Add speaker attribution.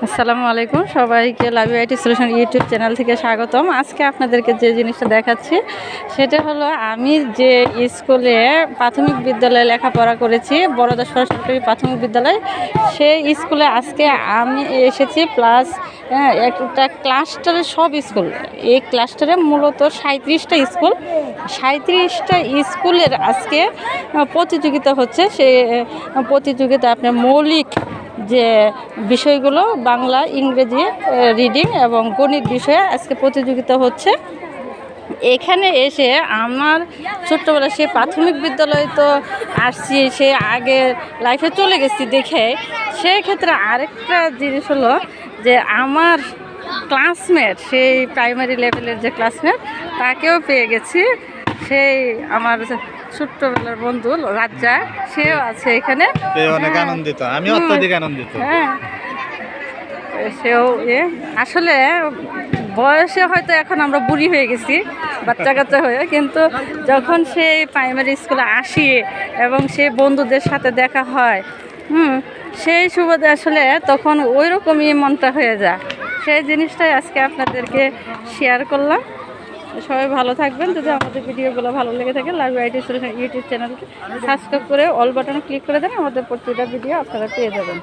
Speaker 1: আসসালামু আলাইকুম, সবাইকে লাভ আইটি সলিউশন ইউটিউব চ্যানেল থেকে স্বাগতম। আজকে আপনাদেরকে যে জিনিসটা দেখাচ্ছি সেটা হলো আমি যে স্কুলে প্রাথমিক বিদ্যালয়ে লেখাপড়া করেছি, বড়দাসপাড়া সরকারি প্রাথমিক বিদ্যালয়, সেই স্কুলে আজকে আমি এসেছি। প্লাস একটা ক্লাস্টারের সব স্কুল, এই ক্লাস্টারে মূলত 37টা স্কুল, 37টা স্কুলের আজকে প্রতিযোগিতা হচ্ছে। সেই প্রতিযোগিতা আপনার মৌলিক যে বিষয়গুলো বাংলা, ইংরেজি, রিডিং এবং গণিত বিষয়ে আজকে প্রতিযোগিতা হচ্ছে। এখানে এসে আমার ছোট্টবেলা সে প্রাথমিক বিদ্যালয়ে তো আসছি, সে আগে লাইফে চলে গেছি দেখে, সেই ক্ষেত্রে আরেকটা জিনিস হলো যে আমার ক্লাসমেট, সেই প্রাইমারি লেভেলের যে ক্লাসমেট, তাকেও পেয়ে গেছি। সেই আমার ছোট্টবেলার বন্ধু রাজ্জাক, সেও আছে এখানে।
Speaker 2: অনেক আনন্দিত, আমি অত্যধিক আনন্দিত।
Speaker 1: হ্যাঁ, সেও আসলে বয়সে হয়তো এখন আমরা বুড়ি হয়ে গেছি, বাচ্চা কাচ্চা হয়ে, কিন্তু যখন সেই প্রাইমারি স্কুলে আসি এবং সেই বন্ধুদের সাথে দেখা হয়, সেই সুবাদে আসলে তখন ওই রকমই মনটা হয়ে যায়। সেই জিনিসটাই আজকে আপনাদেরকে শেয়ার করলাম। সবাই ভালো থাকবেন। যদি আমাদের ভিডিওগুলো ভালো লেগে থাকে, লাইভ আইটি সলিউশন ইউটিউব চ্যানেলকে সাবস্ক্রাইব করে অল বাটনে ক্লিক করে দেন, আমাদের প্রতিটা ভিডিও আপনারা পেয়ে যাবেন।